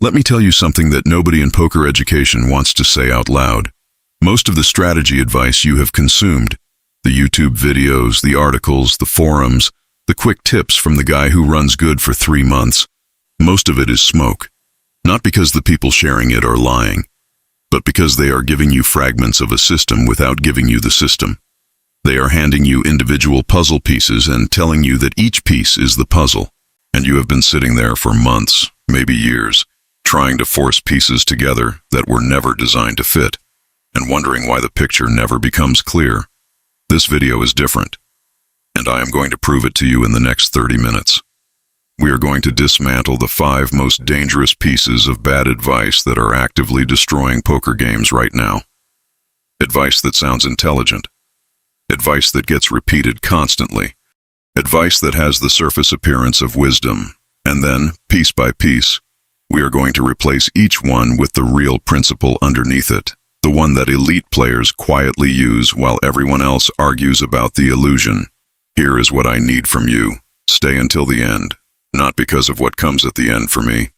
Let me tell you something that nobody in poker education wants to say out loud. Most of the strategy advice you have consumed, the YouTube videos, the articles, the forums, the quick tips from the guy who runs good for 3 months, most of it is smoke. Not because the people sharing it are lying, but because they are giving you fragments of a system without giving you the system. They are handing you individual puzzle pieces and telling you that each piece is the puzzle, and you have been sitting there for months, maybe years, trying to force pieces together that were never designed to fit, and wondering why the picture never becomes clear. This video is different, and I am going to prove it to you in the next 30 minutes. We are going to dismantle the 5 most dangerous pieces of bad advice that are actively destroying poker games right now. Advice that sounds intelligent. Advice that gets repeated constantly. Advice that has the surface appearance of wisdom. And then, piece by piece, we are going to replace each one with the real principle underneath it. The one that elite players quietly use while everyone else argues about the illusion. Here is what I need from you. Stay until the end. Not because of what comes at the end for me,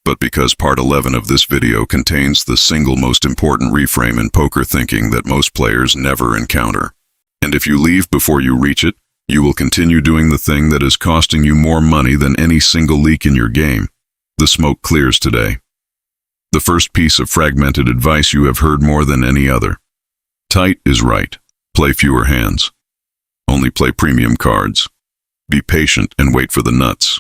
but because part 11 of this video contains the single most important reframe in poker thinking that most players never encounter. And if you leave before you reach it, you will continue doing the thing that is costing you more money than any single leak in your game. The smoke clears today. The first piece of fragmented advice you have heard more than any other. Tight is right. Play fewer hands. Only play premium cards. Be patient and wait for the nuts.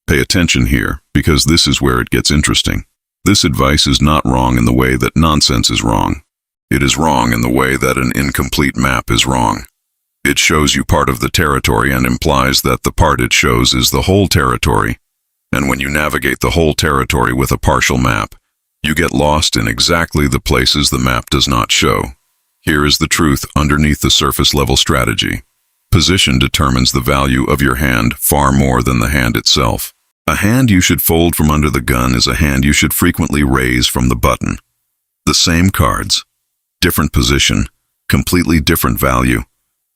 Pay attention here, because this is where it gets interesting. This advice is not wrong in the way that nonsense is wrong. It is wrong in the way that an incomplete map is wrong. It shows you part of the territory and implies that the part it shows is the whole territory. And when you navigate the whole territory with a partial map, you get lost in exactly the places the map does not show. Here is the truth underneath the surface level strategy. Position determines the value of your hand far more than the hand itself. A hand you should fold from under the gun is a hand you should frequently raise from the button. The same cards, different position, completely different value.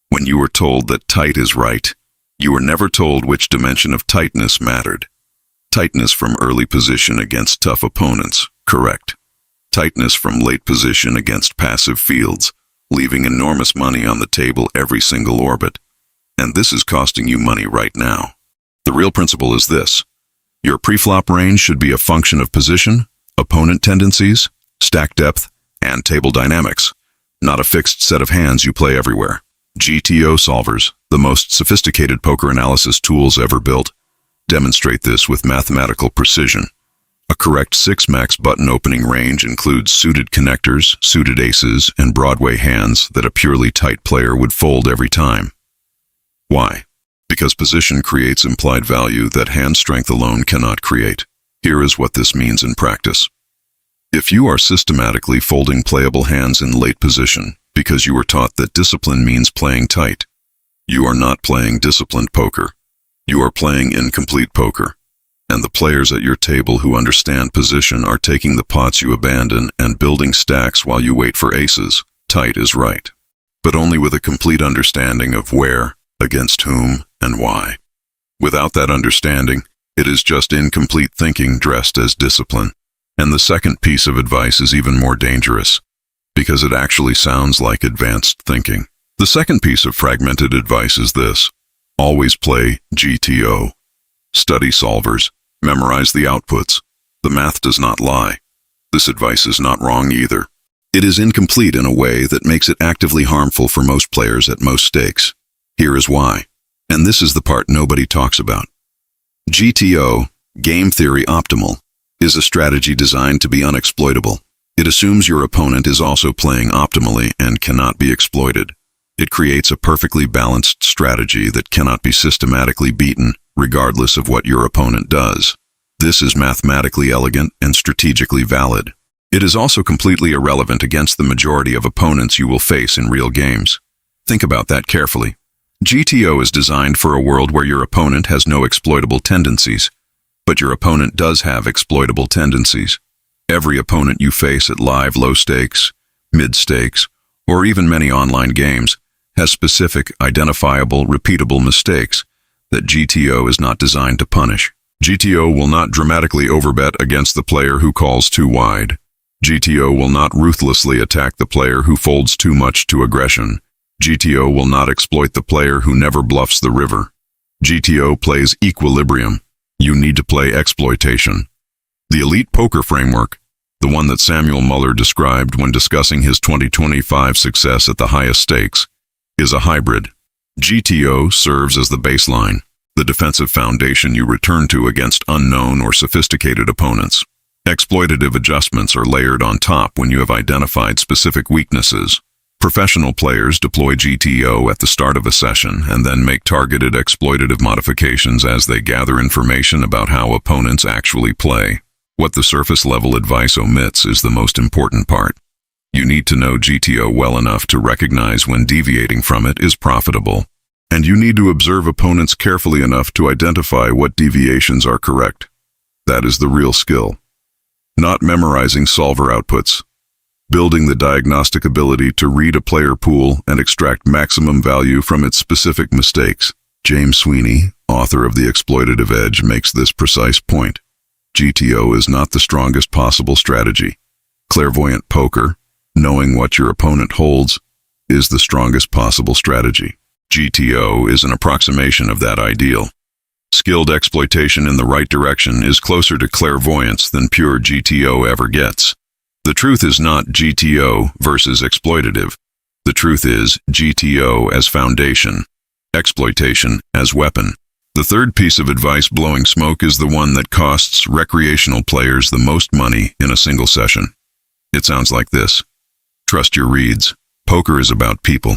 When you were told that tight is right, you were never told which dimension of tightness mattered. Tightness from early position against tough opponents, correct. Tightness from late position against passive fields, leaving enormous money on the table every single orbit. And this is costing you money right now. The real principle is this. Your pre-flop range should be a function of position, opponent tendencies, stack depth, and table dynamics, not a fixed set of hands you play everywhere. GTO solvers, the most sophisticated poker analysis tools ever built, demonstrate this with mathematical precision. A correct 6-max button opening range includes suited connectors, suited aces, and Broadway hands that a purely tight player would fold every time. Why? Because position creates implied value that hand strength alone cannot create. Here is what this means in practice. If you are systematically folding playable hands in late position because you were taught that discipline means playing tight, you are not playing disciplined poker. You are playing incomplete poker. And the players at your table who understand position are taking the pots you abandon and building stacks while you wait for aces. Tight is right. But only with a complete understanding of where, against whom, and why. Without that understanding, it is just incomplete thinking dressed as discipline. And the second piece of advice is even more dangerous, because it actually sounds like advanced thinking. The second piece of fragmented advice is this. Always play GTO. Study solvers. Memorize the outputs. The math does not lie. This advice is not wrong either. It is incomplete in a way that makes it actively harmful for most players at most stakes. Here is why. And this is the part nobody talks about. GTO, game theory optimal, is a strategy designed to be unexploitable. It assumes your opponent is also playing optimally and cannot be exploited. It creates a perfectly balanced strategy that cannot be systematically beaten, regardless of what your opponent does. This is mathematically elegant and strategically valid. It is also completely irrelevant against the majority of opponents you will face in real games. Think about that carefully. GTO is designed for a world where your opponent has no exploitable tendencies, but your opponent does have exploitable tendencies. Every opponent you face at live low stakes, mid stakes, or even many online games has specific, identifiable, repeatable mistakes that GTO is not designed to punish. GTO will not dramatically overbet against the player who calls too wide. GTO will not ruthlessly attack the player who folds too much to aggression. GTO will not exploit the player who never bluffs the river. GTO plays equilibrium. You need to play exploitation. The elite poker framework, the one that Samuel Muller described when discussing his 2025 success at the highest stakes, is a hybrid. GTO serves as the baseline, the defensive foundation you return to against unknown or sophisticated opponents. Exploitative adjustments are layered on top when you have identified specific weaknesses. Professional players deploy GTO at the start of a session and then make targeted exploitative modifications as they gather information about how opponents actually play. What the surface-level advice omits is the most important part. You need to know GTO well enough to recognize when deviating from it is profitable. And you need to observe opponents carefully enough to identify what deviations are correct. That is the real skill. Not memorizing solver outputs. Building the diagnostic ability to read a player pool and extract maximum value from its specific mistakes. James Sweeney, author of The Exploitative Edge, makes this precise point. GTO is not the strongest possible strategy. Clairvoyant poker, knowing what your opponent holds, is the strongest possible strategy. GTO is an approximation of that ideal. Skilled exploitation in the right direction is closer to clairvoyance than pure GTO ever gets. The truth is not GTO versus exploitative. The truth is GTO as foundation, exploitation as weapon. The third piece of advice blowing smoke is the one that costs recreational players the most money in a single session. It sounds like this. Trust your reads. Poker is about people.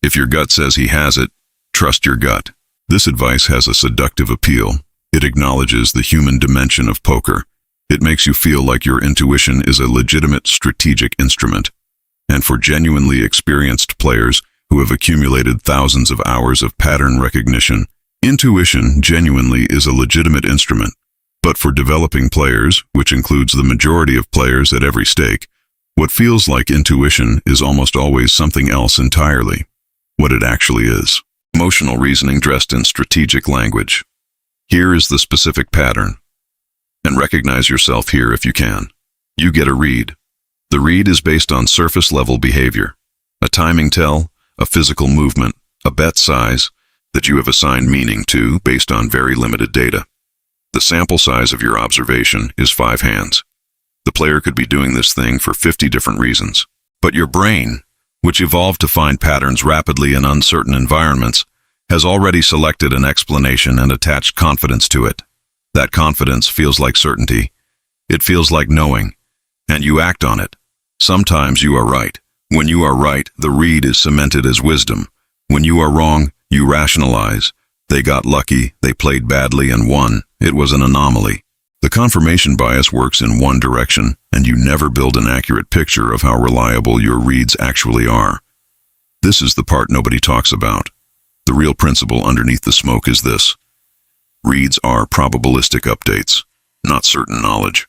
If your gut says he has it, trust your gut. This advice has a seductive appeal. It acknowledges the human dimension of poker. It makes you feel like your intuition is a legitimate strategic instrument. And for genuinely experienced players who have accumulated thousands of hours of pattern recognition, intuition genuinely is a legitimate instrument. But for developing players, which includes the majority of players at every stake, what feels like intuition is almost always something else entirely. What it actually is. Emotional reasoning dressed in strategic language. Here is the specific pattern. And recognize yourself here if you can. You get a read. The read is based on surface-level behavior. A timing tell, a physical movement, a bet size, that you have assigned meaning to based on very limited data. The sample size of your observation is 5 hands. The player could be doing this thing for 50 different reasons. But your brain, which evolved to find patterns rapidly in uncertain environments, has already selected an explanation and attached confidence to it. That confidence feels like certainty. It feels like knowing. And you act on it. Sometimes you are right. When you are right, the read is cemented as wisdom. When you are wrong, you rationalize. They got lucky, they played badly and won. It was an anomaly. The confirmation bias works in one direction, and you never build an accurate picture of how reliable your reads actually are. This is the part nobody talks about. The real principle underneath the smoke is this. Reads are probabilistic updates, not certain knowledge.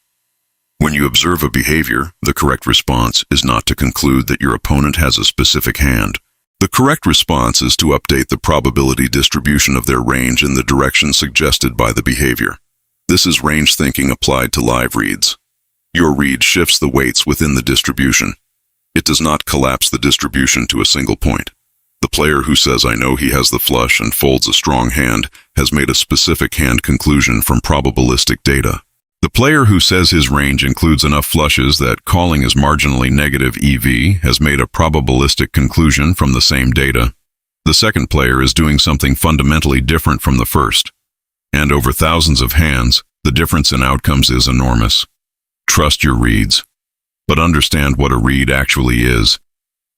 When you observe a behavior, the correct response is not to conclude that your opponent has a specific hand. The correct response is to update the probability distribution of their range in the direction suggested by the behavior. This is range thinking applied to live reads. Your read shifts the weights within the distribution. It does not collapse the distribution to a single point. The player who says, "I know he has the flush," and folds a strong hand has made a specific hand conclusion from probabilistic data. The player who says his range includes enough flushes that calling is marginally negative EV has made a probabilistic conclusion from the same data. The second player is doing something fundamentally different from the first. And over thousands of hands, the difference in outcomes is enormous. Trust your reads, but understand what a read actually is.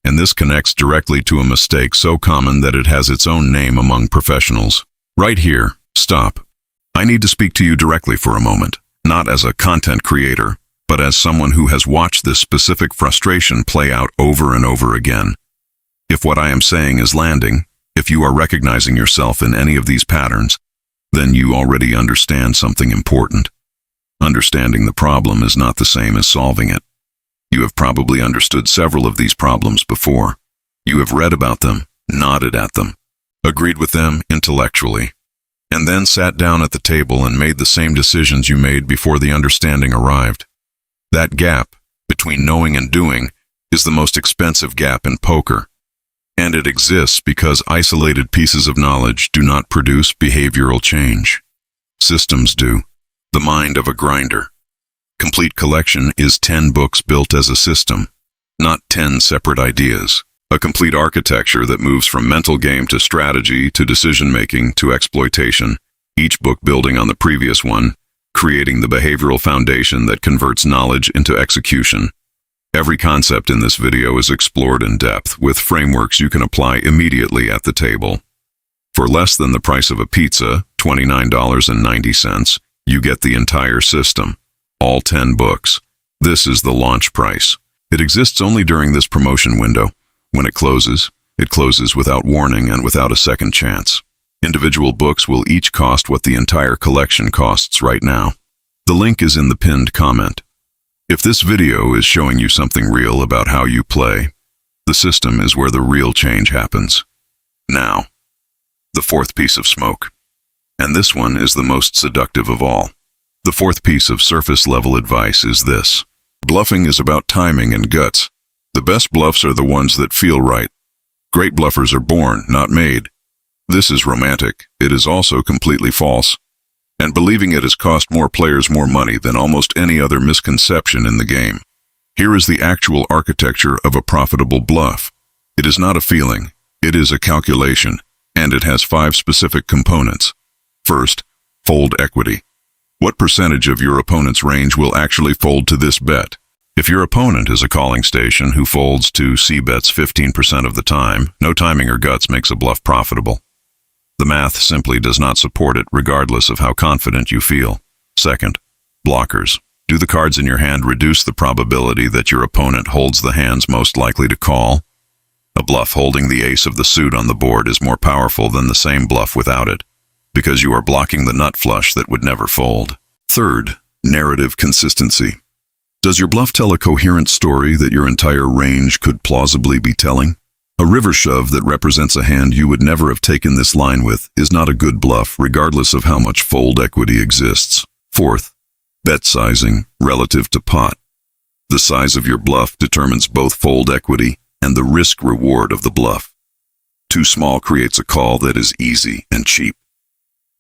And this connects directly to a mistake so common that it has its own name among professionals. Right here, stop. I need to speak to you directly for a moment. Not as a content creator, but as someone who has watched this specific frustration play out over and over again. If what I am saying is landing, if you are recognizing yourself in any of these patterns, then you already understand something important. Understanding the problem is not the same as solving it. You have probably understood several of these problems before. You have read about them, nodded at them, agreed with them intellectually, and then sat down at the table and made the same decisions you made before the understanding arrived. That gap between knowing and doing is the most expensive gap in poker, and it exists because isolated pieces of knowledge do not produce behavioral change. Systems do. The mind of a grinder. Complete collection is 10 books built as a system, not 10 separate ideas. A complete architecture that moves from mental game to strategy to decision-making to exploitation, each book building on the previous one, creating the behavioral foundation that converts knowledge into execution. Every concept in this video is explored in depth with frameworks you can apply immediately at the table. For less than the price of a pizza, $29.90, you get the entire system, all 10 books. This is the launch price. It exists only during this promotion window. When it closes without warning and without a second chance. Individual books will each cost what the entire collection costs right now. The link is in the pinned comment. If this video is showing you something real about how you play, the system is where the real change happens. Now, the fourth piece of smoke. And this one is the most seductive of all. The fourth piece of surface-level advice is this. Bluffing is about timing and guts. The best bluffs are the ones that feel right. Great bluffers are born, not made. This is romantic. It is also completely false. And believing it has cost more players more money than almost any other misconception in the game. Here is the actual architecture of a profitable bluff. It is not a feeling. It is a calculation, and it has 5 specific components. First, fold equity. What percentage of your opponent's range will actually fold to this bet? If your opponent is a calling station who folds to C-bets 15% of the time, no timing or guts makes a bluff profitable. The math simply does not support it regardless of how confident you feel. Second, blockers. Do the cards in your hand reduce the probability that your opponent holds the hands most likely to call? A bluff holding the ace of the suit on the board is more powerful than the same bluff without it, because you are blocking the nut flush that would never fold. Third, narrative consistency. Does your bluff tell a coherent story that your entire range could plausibly be telling? A river shove that represents a hand you would never have taken this line with is not a good bluff regardless of how much fold equity exists. Fourth, bet sizing relative to pot. The size of your bluff determines both fold equity and the risk-reward of the bluff. Too small creates a call that is easy and cheap.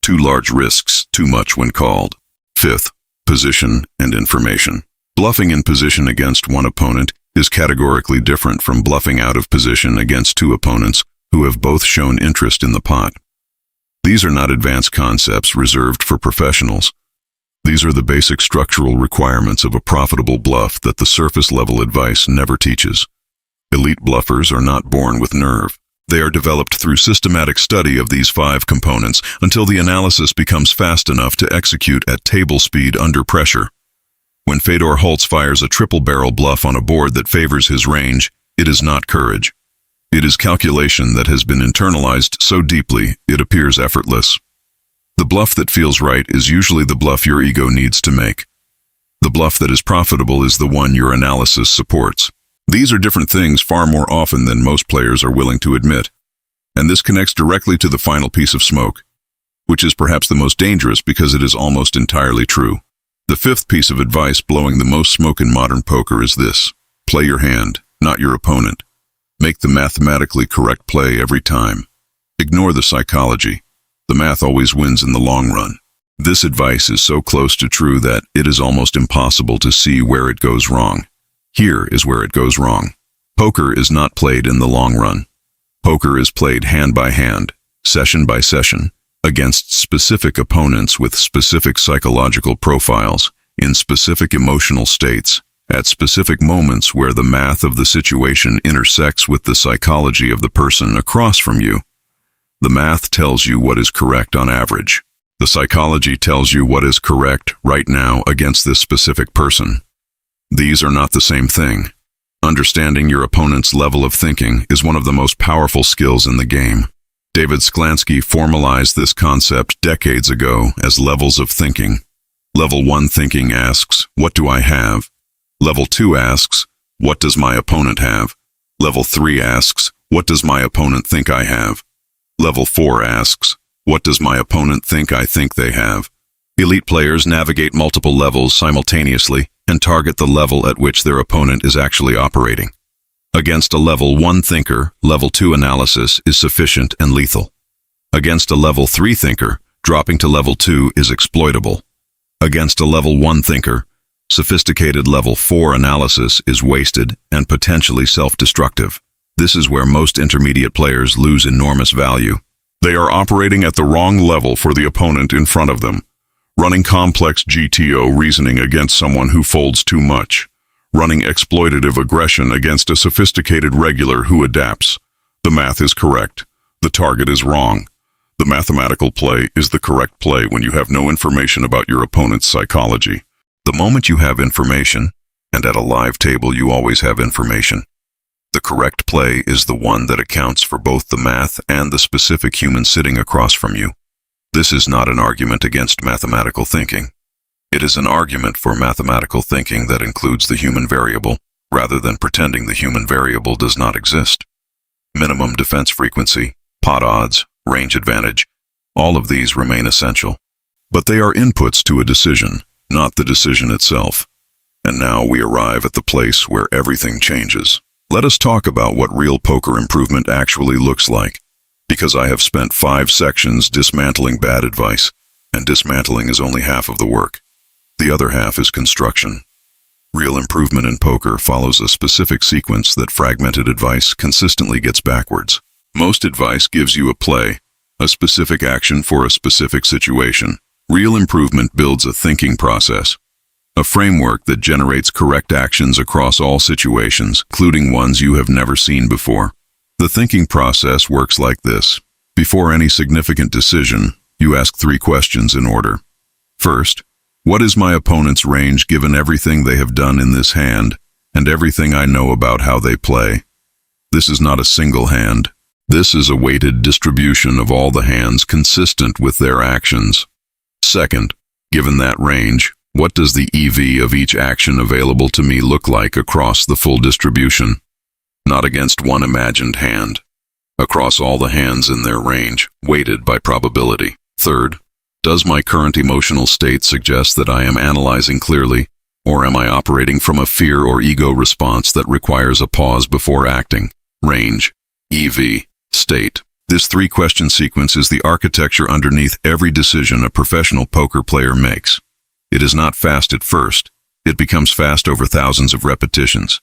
Too large risks too much when called. Fifth, position and information. Bluffing in position against one opponent is categorically different from bluffing out of position against 2 opponents who have both shown interest in the pot. These are not advanced concepts reserved for professionals. These are the basic structural requirements of a profitable bluff that the surface-level advice never teaches. Elite bluffers are not born with nerve. They are developed through systematic study of these 5 components until the analysis becomes fast enough to execute at table speed under pressure. When Fedor Holtz fires a triple-barrel bluff on a board that favors his range, it is not courage. It is calculation that has been internalized so deeply it appears effortless. The bluff that feels right is usually the bluff your ego needs to make. The bluff that is profitable is the one your analysis supports. These are different things far more often than most players are willing to admit. And this connects directly to the final piece of smoke, which is perhaps the most dangerous because it is almost entirely true. The 5th piece of advice blowing the most smoke in modern poker is this. Play your hand, not your opponent. Make the mathematically correct play every time. Ignore the psychology. The math always wins in the long run. This advice is so close to true that it is almost impossible to see where it goes wrong. Here is where it goes wrong. Poker is not played in the long run. Poker is played hand by hand, session by session, against specific opponents with specific psychological profiles, in specific emotional states, at specific moments where the math of the situation intersects with the psychology of the person across from you. The math tells you what is correct on average. The psychology tells you what is correct right now against this specific person. These are not the same thing. Understanding your opponent's level of thinking is one of the most powerful skills in the game. David Sklansky formalized this concept decades ago as levels of thinking. Level 1 thinking asks, what do I have? Level 2 asks, what does my opponent have? Level 3 asks, what does my opponent think I have? Level 4 asks, What does my opponent think I think they have? Elite players navigate multiple levels simultaneously and target the level at which their opponent is actually operating. Against a level 1 thinker, level 2 analysis is sufficient and lethal. Against a level 3 thinker, dropping to level 2 is exploitable. Against a level 1 thinker, sophisticated level 4 analysis is wasted and potentially self-destructive. This is where most intermediate players lose enormous value. They are operating at the wrong level for the opponent in front of them, running complex GTO reasoning against someone who folds too much, running exploitative aggression against a sophisticated regular who adapts. The math is correct. The target is wrong. The mathematical play is the correct play when you have no information about your opponent's psychology. The moment you have information, and at a live table you always have information, the correct play is the one that accounts for both the math and the specific human sitting across from you. This is not an argument against mathematical thinking. It is an argument for mathematical thinking that includes the human variable, rather than pretending the human variable does not exist. Minimum defense frequency, pot odds, range advantage, all of these remain essential. But they are inputs to a decision, not the decision itself. And now we arrive at the place where everything changes. Let us talk about what real poker improvement actually looks like, because I have spent 5 sections dismantling bad advice, and dismantling is only half of the work. The other half is construction. Real improvement in poker follows a specific sequence that fragmented advice consistently gets backwards. Most advice gives you a play, a specific action for a specific situation. Real improvement builds a thinking process, a framework that generates correct actions across all situations, including ones you have never seen before. The thinking process works like this. Before any significant decision, you ask 3 questions in order. First, what is my opponent's range given everything they have done in this hand and everything I know about how they play? This is not a single hand. This is a weighted distribution of all the hands consistent with their actions. Second, given that range, what does the EV of each action available to me look like across the full distribution? Not against one imagined hand. Across all the hands in their range, weighted by probability. Third, does my current emotional state suggest that I am analyzing clearly, or am I operating from a fear or ego response that requires a pause before acting? Range, EV, state. This 3-question sequence is the architecture underneath every decision a professional poker player makes. It is not fast at first. It becomes fast over thousands of repetitions.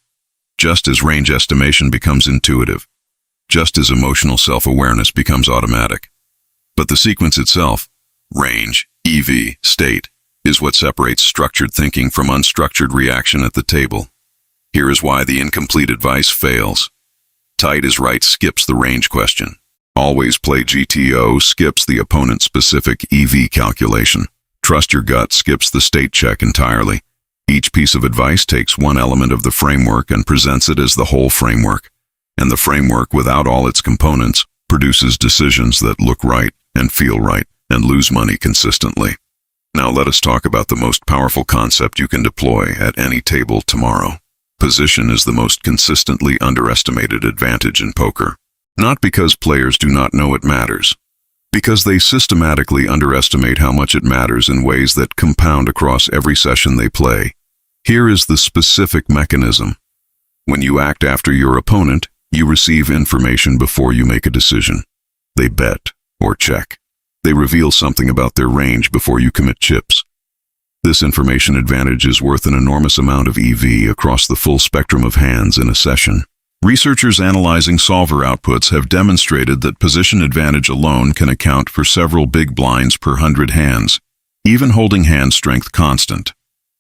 Just as range estimation becomes intuitive. Just as emotional self-awareness becomes automatic. But the sequence itself, range, EV, state, is what separates structured thinking from unstructured reaction at the table. Here is why the incomplete advice fails. Tight is right skips the range question. Always play GTO skips the opponent-specific EV calculation. Trust your gut skips the state check entirely. Each piece of advice takes one element of the framework and presents it as the whole framework. And the framework, without all its components, produces decisions that look right and feel right and lose money consistently. Now let us talk about the most powerful concept you can deploy at any table tomorrow. Position is the most consistently underestimated advantage in poker. Not because players do not know it matters, because they systematically underestimate how much it matters in ways that compound across every session they play. Here is the specific mechanism. When you act after your opponent, you receive information before you make a decision. They bet or check. They reveal something about their range before you commit chips. This information advantage is worth an enormous amount of EV across the full spectrum of hands in a session. Researchers analyzing solver outputs have demonstrated that position advantage alone can account for several big blinds per 100 hands, even holding hand strength constant.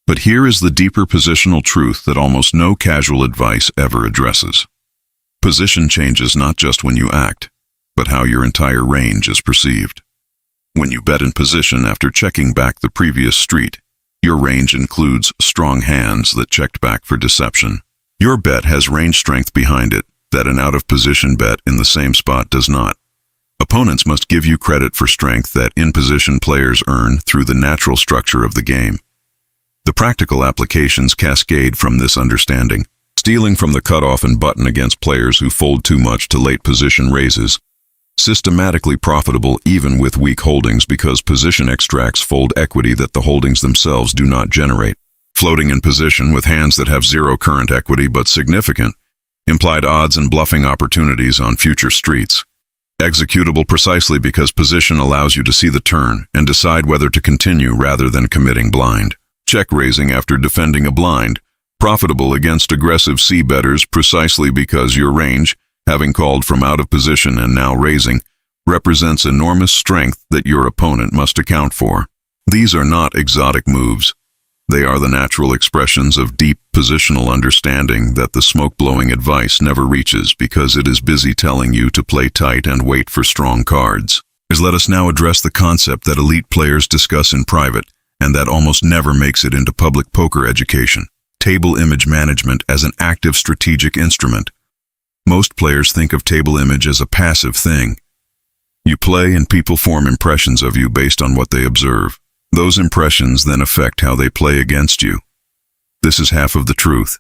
But here is the deeper positional truth that almost no casual advice ever addresses. Position changes not just when you act, but how your entire range is perceived. When you bet in position after checking back the previous street, your range includes strong hands that checked back for deception. Your bet has range strength behind it that an out-of-position bet in the same spot does not. Opponents must give you credit for strength that in-position players earn through the natural structure of the game. The practical applications cascade from this understanding, stealing from the cutoff and button against players who fold too much to late position raises, Systematically profitable even with weak holdings because position extracts fold equity that the holdings themselves do not generate. Floating in position with hands that have zero current equity but significant implied odds and bluffing opportunities on future streets. Executable precisely because position allows you to see the turn and decide whether to continue rather than committing blind. Check raising after defending a blind. Profitable against aggressive C-bettors precisely because your range, having called from out of position and now raising, represents enormous strength that your opponent must account for. These are not exotic moves. They are the natural expressions of deep positional understanding that the smoke-blowing advice never reaches because it is busy telling you to play tight and wait for strong cards. Let us now address the concept that elite players discuss in private and that almost never makes it into public poker education: table image management as an active strategic instrument. Most players think of table image as a passive thing. You play and people form impressions of you based on what they observe. Those impressions then affect how they play against you. This is half of the truth.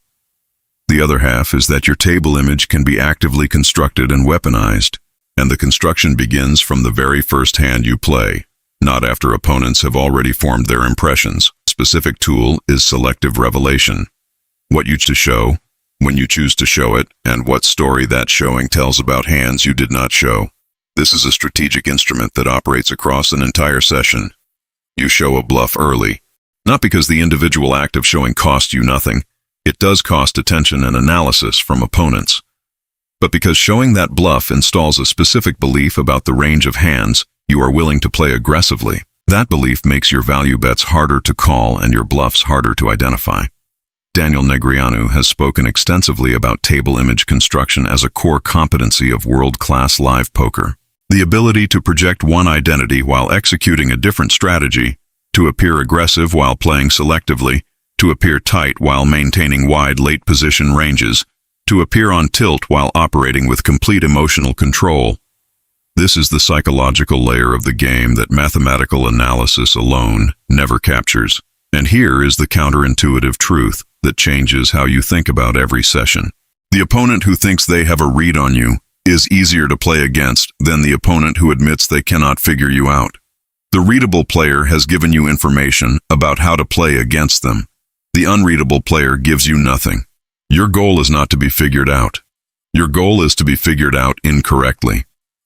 The other half is that your table image can be actively constructed and weaponized, and the construction begins from the very first hand you play, not after opponents have already formed their impressions. Specific tool is selective revelation. What you choose to show, when you choose to show it, and what story that showing tells about hands you did not show. This is a strategic instrument that operates across an entire session. You show a bluff early, not because the individual act of showing cost you nothing. It does cost attention and analysis from opponents. But because showing that bluff installs a specific belief about the range of hands you are willing to play aggressively. That belief makes your value bets harder to call and your bluffs harder to identify. Daniel Negreanu has spoken extensively about table image construction as a core competency of world-class live poker. The ability to project one identity while executing a different strategy, to appear aggressive while playing selectively, to appear tight while maintaining wide late position ranges, to appear on tilt while operating with complete emotional control. This is the psychological layer of the game that mathematical analysis alone never captures. And here is the counterintuitive truth that changes how you think about every session. The opponent who thinks they have a read on you is easier to play against than the opponent who admits they cannot figure you out. The readable player has given you information about how to play against them. The unreadable player gives you nothing. Your goal is not to be figured out. Your goal is to be figured out incorrectly.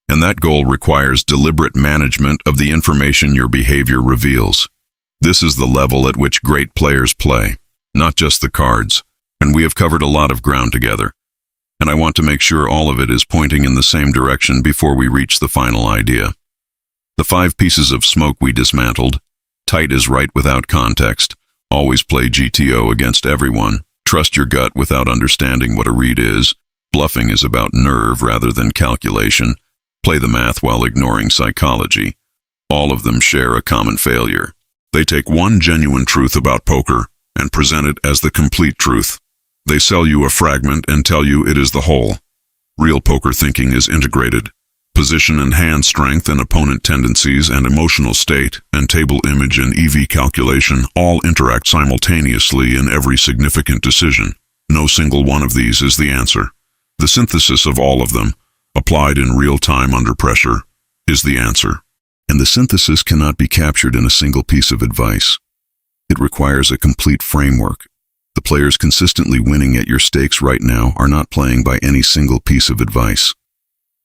And that goal requires deliberate management of the information your behavior reveals. This is the level at which great players play, not just the cards. And we have covered a lot of ground together. And I want to make sure all of it is pointing in the same direction before we reach the final idea. The 5 pieces of smoke we dismantled: tight is right without context, always play GTO against everyone, trust your gut without understanding what a read is, bluffing is about nerve rather than calculation, play the math while ignoring psychology. All of them share a common failure. They take one genuine truth about poker and present it as the complete truth. They sell you a fragment and tell you it is the whole. Real poker thinking is integrated. Position and hand strength and opponent tendencies and emotional state and table image and EV calculation all interact simultaneously in every significant decision. No single one of these is the answer. The synthesis of all of them, applied in real time under pressure, is the answer. And the synthesis cannot be captured in a single piece of advice. It requires a complete framework. The players consistently winning at your stakes right now are not playing by any single piece of advice.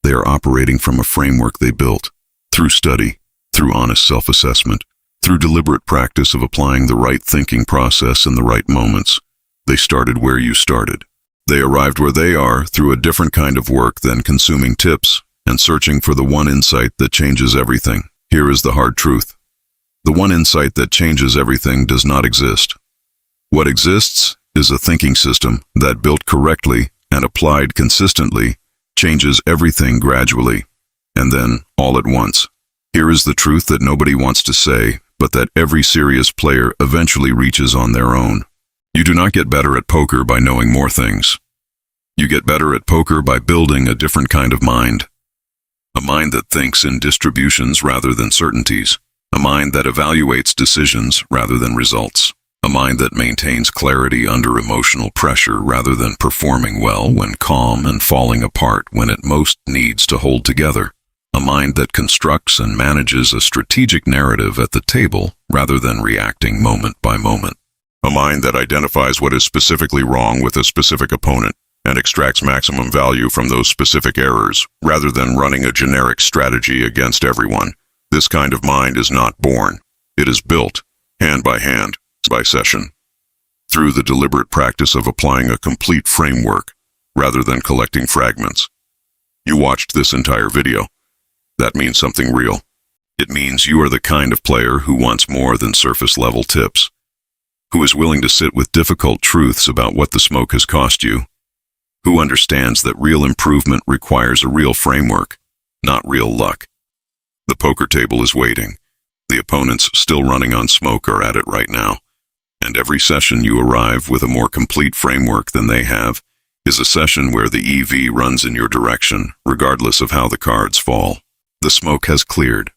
They are operating from a framework they built, through study, through honest self-assessment, through deliberate practice of applying the right thinking process in the right moments. They started where you started. They arrived where they are through a different kind of work than consuming tips and searching for the one insight that changes everything. Here is the hard truth. The one insight that changes everything does not exist. What exists is a thinking system that, built correctly and applied consistently, changes everything gradually, and then all at once. Here is the truth that nobody wants to say, but that every serious player eventually reaches on their own. You do not get better at poker by knowing more things. You get better at poker by building a different kind of mind. A mind that thinks in distributions rather than certainties. A mind that evaluates decisions rather than results. A mind that maintains clarity under emotional pressure rather than performing well when calm and falling apart when it most needs to hold together. A mind that constructs and manages a strategic narrative at the table rather than reacting moment by moment. A mind that identifies what is specifically wrong with a specific opponent and extracts maximum value from those specific errors rather than running a generic strategy against everyone. This kind of mind is not born. It is built, hand by session, through the deliberate practice of applying a complete framework rather than collecting fragments. You watched this entire video. That means something real. It means you are the kind of player who wants more than surface-level tips, who is willing to sit with difficult truths about what the smoke has cost you, who understands that real improvement requires a real framework, not real luck. The poker table is waiting. The opponents still running on smoke are at it right now. And every session you arrive with a more complete framework than they have is a session where the EV runs in your direction, regardless of how the cards fall. The smoke has cleared.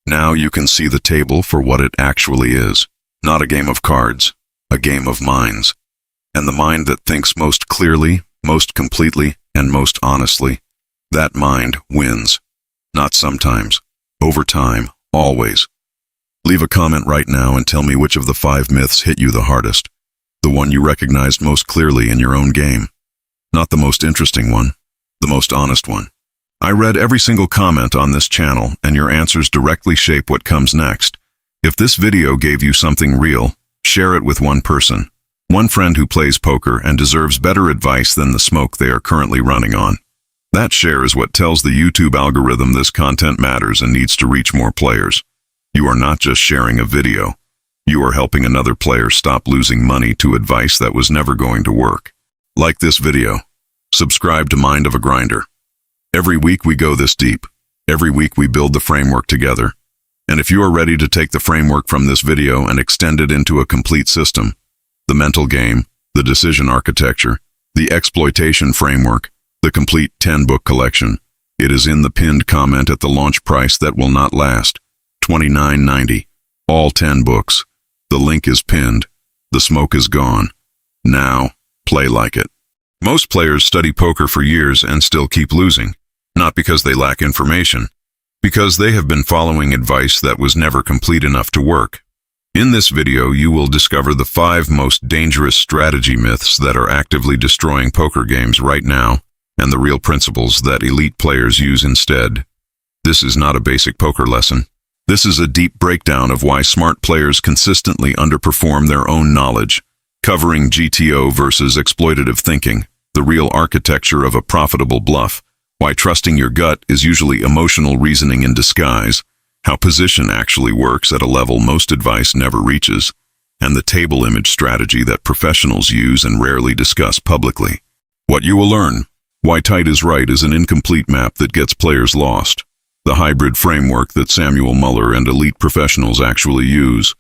Now you can see the table for what it actually is. Not a game of cards, a game of minds. And the mind that thinks most clearly, most completely, and most honestly, that mind wins. Not sometimes. Over time, always. Leave a comment right now and tell me which of the 5 myths hit you the hardest. The one you recognized most clearly in your own game. Not the most interesting one, the most honest one. I read every single comment on this channel, and your answers directly shape what comes next. If this video gave you something real, share it with one person. One friend who plays poker and deserves better advice than the smoke they are currently running on. That share is what tells the YouTube algorithm this content matters and needs to reach more players. You are not just sharing a video. You are helping another player stop losing money to advice that was never going to work. Like this video. Subscribe to Mind of a Grinder. Every week we go this deep. Every week we build the framework together. And if you are ready to take the framework from this video and extend it into a complete system, the mental game, the decision architecture, the exploitation framework, the complete 10-book collection, it is in the pinned comment at the launch price that will not last. $29.90. All 10 books. The link is pinned. The smoke is gone. Now, play like it. Most players study poker for years and still keep losing. Not because they lack information, because they have been following advice that was never complete enough to work. In this video, you will discover the 5 most dangerous strategy myths that are actively destroying poker games right now, and the real principles that elite players use instead. This is not a basic poker lesson. This is a deep breakdown of why smart players consistently underperform their own knowledge, covering GTO versus exploitative thinking, the real architecture of a profitable bluff, why trusting your gut is usually emotional reasoning in disguise, how position actually works at a level most advice never reaches, and the table image strategy that professionals use and rarely discuss publicly. What you will learn: why tight is right is an incomplete map that gets players lost. The hybrid framework that Samuel Muller and elite professionals actually use.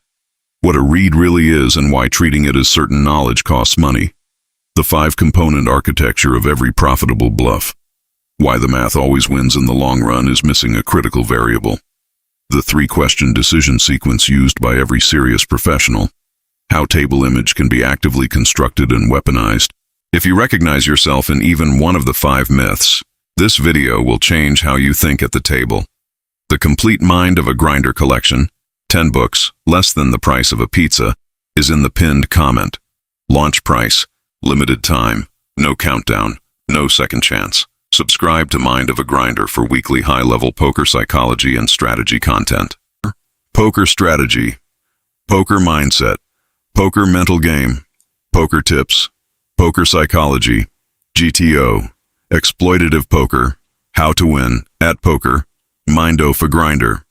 What a read really is and why treating it as certain knowledge costs money. The 5-component architecture of every profitable bluff. Why the math always wins in the long run is missing a critical variable. The 3-question decision sequence used by every serious professional. How table image can be actively constructed and weaponized. If you recognize yourself in even one of the 5 myths, this video will change how you think at the table. The complete Mind of a Grinder collection, 10 books, less than the price of a pizza, is in the pinned comment. Launch price, limited time, no countdown, no second chance. Subscribe to Mind of a Grinder for weekly high-level poker psychology and strategy content. Poker strategy, poker mindset, poker mental game, poker tips, poker psychology, GTO, exploitative poker, how to win at poker, Mind of a Grinder.